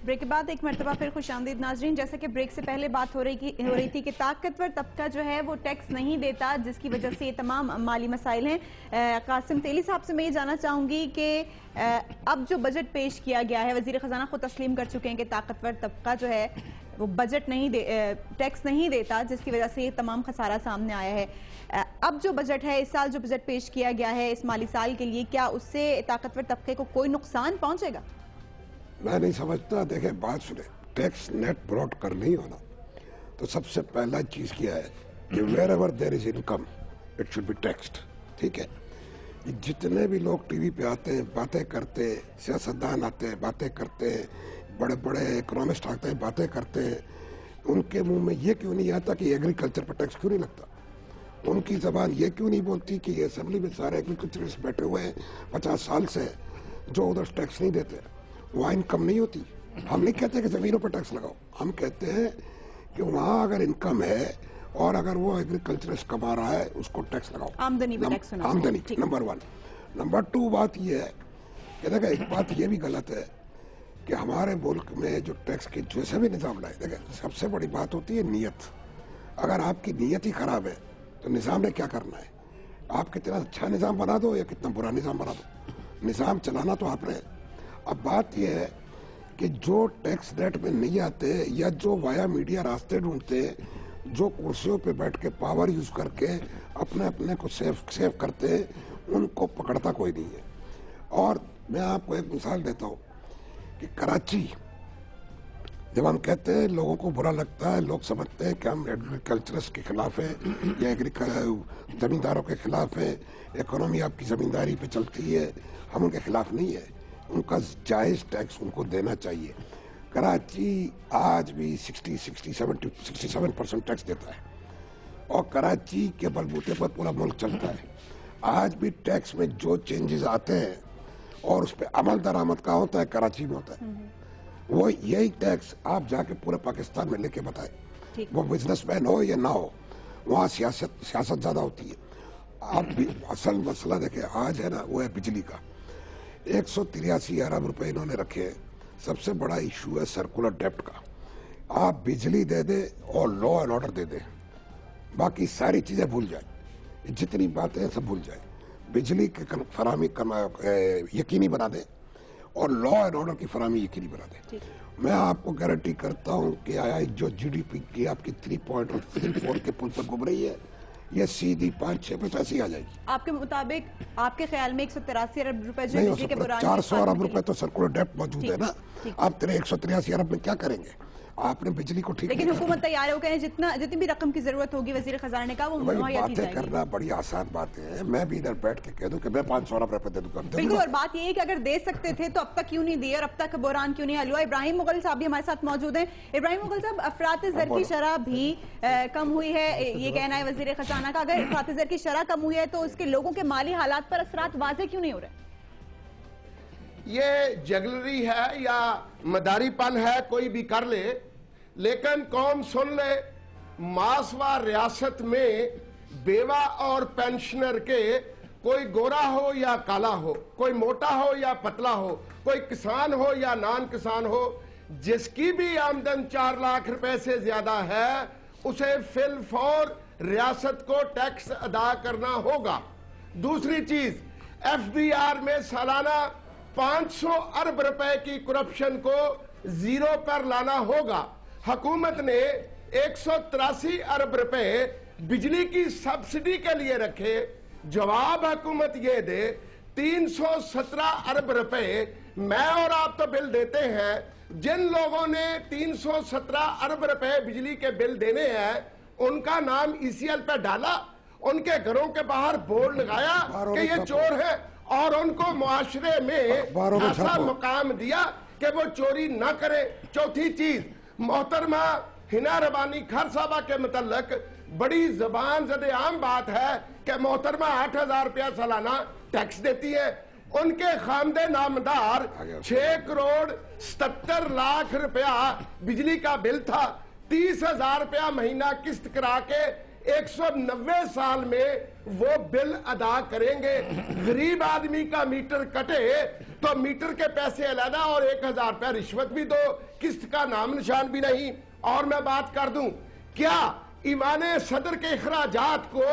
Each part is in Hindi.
ब्रेक के बाद एक मरतबा फिर खुशामदीद नाजरीन। जैसे कि ब्रेक से पहले बात हो रही थी कि ताकतवर तबका जो है वो टैक्स नहीं देता, जिसकी वजह से ये तमाम माली मसाइल हैं। कासिम तेली साहब से मैं ये जानना चाहूंगी कि अब जो बजट पेश किया गया है, वजीर खजाना खुद तस्लीम कर चुके हैं कि ताकतवर तबका जो है वो बजट नहीं टैक्स नहीं देता, जिसकी वजह से ये तमाम खसारा सामने आया है। अब जो बजट है, इस साल जो बजट पेश किया गया है इस माली साल के लिए, क्या उससे ताकतवर तबके को कोई नुकसान पहुंचेगा? मैं नहीं समझता। देखे, बात सुने, टैक्स नेट ब्रॉड कर नहीं होना तो सबसे पहला चीज क्या है कि wherever there is income it should be taxed. ठीक है, जितने भी लोग टीवी पे आते हैं, बातें करते हैं, सियासतदान आते हैं, बातें करते हैं, बड़े बड़े इकोनॉमिस्ट आते हैं, बातें करते हैं, उनके मुंह में ये क्यों नहीं आता कि एग्रीकल्चर पर टैक्स क्यों नहीं लगता? उनकी जबान ये क्यों नहीं बोलती कि असेंबली में सारे एग्रीकल्चरिस्ट बैठे हुए हैं 50 साल से जो उधर टैक्स नहीं देते, वहाँ इनकम नहीं होती। हम नहीं कहते कि जमीनों पर टैक्स लगाओ, हम कहते हैं कि वहाँ अगर इनकम है और अगर वो एग्रीकल्चरिस्ट कमा रहा है उसको टैक्स लगाओ, आमदनी पे टैक्स होना आमदनी। चाहिए। नंबर 1। नंबर 2 बात ये है कि देखा, एक बात ये भी गलत है कि हमारे मुल्क में जो टैक्स के जैसे भी निज़ाम लाए, देखा सबसे बड़ी बात होती है नीयत। अगर आपकी नीयत ही खराब है तो निज़ाम ने क्या करना है? आप कितना अच्छा निज़ाम बना दो या कितना बुरा निज़ाम बना दो, निज़ाम चलाना तो आपने। अब बात यह है कि जो टैक्स नेट में नहीं आते या जो वाया मीडिया रास्ते ढूंढते, जो कुर्सियों पे बैठ के पावर यूज करके अपने अपने को सेव करते हैं, उनको पकड़ता कोई नहीं है। और मैं आपको एक मिसाल देता हूँ कि कराची, जब हम कहते हैं लोगों को बुरा लगता है, लोग समझते हैं कि हम एग्रीकल्चरिस्ट के खिलाफ हैं या जमींदारों के खिलाफ हैं, इकोनॉमी आपकी जमींदारी पे चलती है, हम उनके खिलाफ नहीं है। उनका जायज टैक्स उनको देना चाहिए। कराची आज भी 67% टैक्स देता है और कराची के बलबूते पर पूरा मुल्क चलता है। आज भी टैक्स में जो चेंजेस आते हैं और उस पर अमल दरामद का होता है, कराची में होता है। वो यही टैक्स आप जाके पूरे पाकिस्तान में लेके बताए, वो बिजनेसमैन हो या ना हो, वहाँ सियासत ज्यादा होती है। आप भी असल मसला देखे आज है ना, वो है बिजली का। 183 अरब रुपए इन्होंने रखे हैं। सबसे बड़ा इशू है सर्कुलर डेप्ट का। आप बिजली दे दे और लॉ एंड ऑर्डर दे दे, बाकी सारी चीजें भूल जाए, जितनी बातें हैं सब भूल जाए। बिजली की फराहमी यकीनी बना दे और लॉ एंड ऑर्डर की फराहमी यकीनी बना दे। मैं आपको गारंटी करता हूं कि जो जीडीपी की आपकी 3.34 के पुल पर घूम रही है, ये सीधी 5-6% आ जाएगी। आपके मुताबिक, आपके ख्याल में 183 अरब रुपए नहीं हो सकता। 400 अरब रुपए तो सर्कुलर डेप्ट मौजूद है ना। आप तेरे 183 अरब में क्या करेंगे? आपने बिजली को ठीक, लेकिन हुकूमत तैयार हो गए, जितनी भी रकम की जरूरत होगी वजीर खजाना ने कहा वो मुहैया की जाएगी। करना बड़ी आसान बात है। मैं भी इधर बैठ के कह दूं कि मैं 500 अरब रुपए दे दूंगा। बिल्कुल, और बात ये है कि अगर दे सकते थे तो अब तक क्यों नहीं दिए और अब तक बहरान क्यों नहीं हल हुआ? इब्राहिम मुगल साहब भी हमारे साथ मौजूद हैं। इब्राहिम मुगल साहब, अफरात ज़र की शरह भी कम हुई है, ये कहना है वजीर खजाना का। अगर अफरात ज़र की शरह कम हुई है तो उसके लोगों के माली हालात पर असरात वाज़ेह क्यों नहीं हो रहे? ये जगलरी है या मदारीपन है, कोई भी कर ले, लेकिन कौम सुन ले, मासवा रियासत में बेवा और पेंशनर के, कोई गोरा हो या काला हो, कोई मोटा हो या पतला हो, कोई किसान हो या नान किसान हो, जिसकी भी आमदन 4 लाख रुपए से ज्यादा है, उसे फिल फौर रियासत को टैक्स अदा करना होगा। दूसरी चीज, एफबीआर में सालाना 500 अरब रुपए की करप्शन को जीरो पर लाना होगा। हुकूमत ने 183 अरब रुपए बिजली की सब्सिडी के लिए रखे। जवाब हुकूमत ये दे 317 अरब रुपए मैं और आप तो बिल देते हैं। जिन लोगों ने 317 अरब रुपए बिजली के बिल देने हैं, उनका नाम ईसीएल पे डाला, उनके घरों के बाहर बोर्ड लगाया कि ये चोर है, और उनको मुआशरे में ऐसा मुकाम दिया कि वो चोरी ना करे। चौथी चीज, मोहतरमा हिना रबानी खर साहबा के मुतल्लक बड़ी जबान ज़दे आम बात है कि मोहतरमा 8,000 रुपया सालाना टैक्स देती है। उनके खामदे नामदार 6 करोड़ 77 लाख रुपया बिजली का बिल था। 30,000 रुपया महीना किस्त करा के 190 साल में वो बिल अदा करेंगे। गरीब आदमी का मीटर कटे तो मीटर के पैसे अलहदा और 1000 रुपया रिश्वत भी दो, किस्त का नाम निशान भी नहीं। और मैं बात कर दूं, क्या ईमान सदर के अखराजात को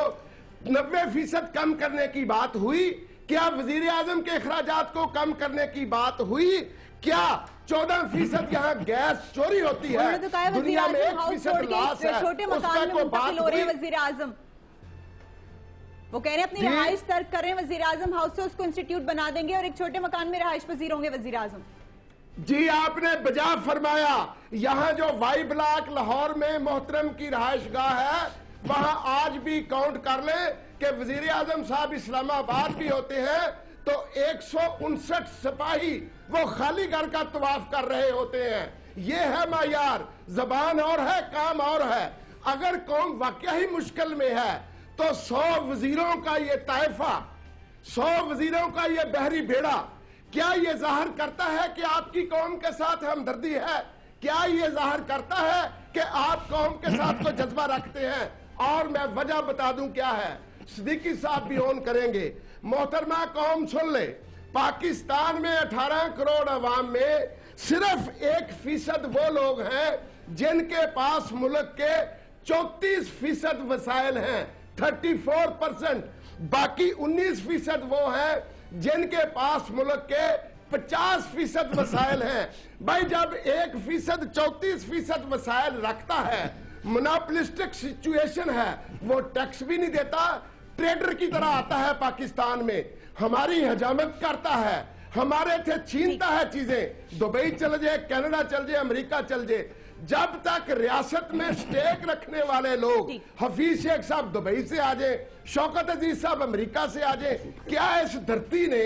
90% कम करने की बात हुई? क्या वजीर आजम के अखराजात को कम करने की बात हुई? क्या 14% यहाँ गैस चोरी होती है? तो कहा दुनिया में 1% लॉस है, छोटे मकान में मुंतकिल हो रहे हैं वजीर आजम। वो कह रहे हैं अपनी रहाइश तर्क कर रहे हैं वजीर आजम, हाउस से उसको इंस्टीट्यूट बना देंगे और एक छोटे मकान में रहाइश पजीर होंगे वजीर आजम। जी आपने बजा फरमाया। यहाँ जो वाई ब्लॉक लाहौर में मोहतरम की रहाइश गाह है, वहां आज भी काउंट कर ले कि वजीर आजम साहब इस्लामाबाद भी होते हैं तो 159 सिपाही वो खाली घर का तवाफ कर रहे होते हैं। ये है मायार, जबान और है, काम और है। अगर कौम वाकई ही मुश्किल में है तो 100 वजीरों का ये ताइफा, 100 वजीरों का ये बहरी बेड़ा, क्या ये जाहिर करता है कि आपकी कौम के साथ हमदर्दी है? क्या ये जाहिर करता है कि आप कौम के साथ कोई जज्बा रखते हैं? और मैं वजह बता दूं क्या है, सिद्दीकी साहब भी ऑन करेंगे। मोहतरमा कौम सुन ले, पाकिस्तान में 18 करोड़ अवाम में सिर्फ 1% वो लोग हैं जिनके पास मुल्क के 34% वसाइल हैं, 34%। बाकी 19% वो हैं जिनके पास मुल्क के 50% वसाइल हैं। भाई जब 1% 34% वसाइल रखता है, मोनोपोलिस्टिक सिचुएशन है, वो टैक्स भी नहीं देता, ट्रेडर की तरह आता है पाकिस्तान में, हमारी हजामत करता है, हमारे थे छीनता है चीजें। दुबई चल जाए, कनाडा चल जाए, अमेरिका चल जाए, जब तक रियासत में स्टेक रखने वाले लोग, हफीज शेख साहब दुबई से आ जाए, शौकत अजीज साहब अमेरिका से आ जाए, क्या इस धरती ने,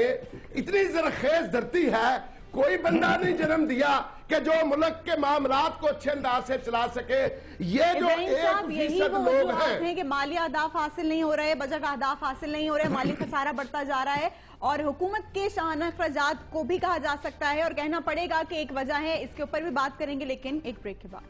इतनी जरखेज धरती है, कोई बंदा नहीं जन्म दिया कि जो मुल्क के मामलात को अच्छे अंदाज से चला सके। ये जो 1% लोग हैं कि माली अहदाफ हासिल नहीं हो रहे, बजट अहदाफ हासिल नहीं हो रहे, माली खसारा बढ़ता जा रहा है और हुकूमत के शाहाना अखराजात को भी कहा जा सकता है और कहना पड़ेगा कि एक वजह है। इसके ऊपर भी बात करेंगे लेकिन एक ब्रेक के बाद।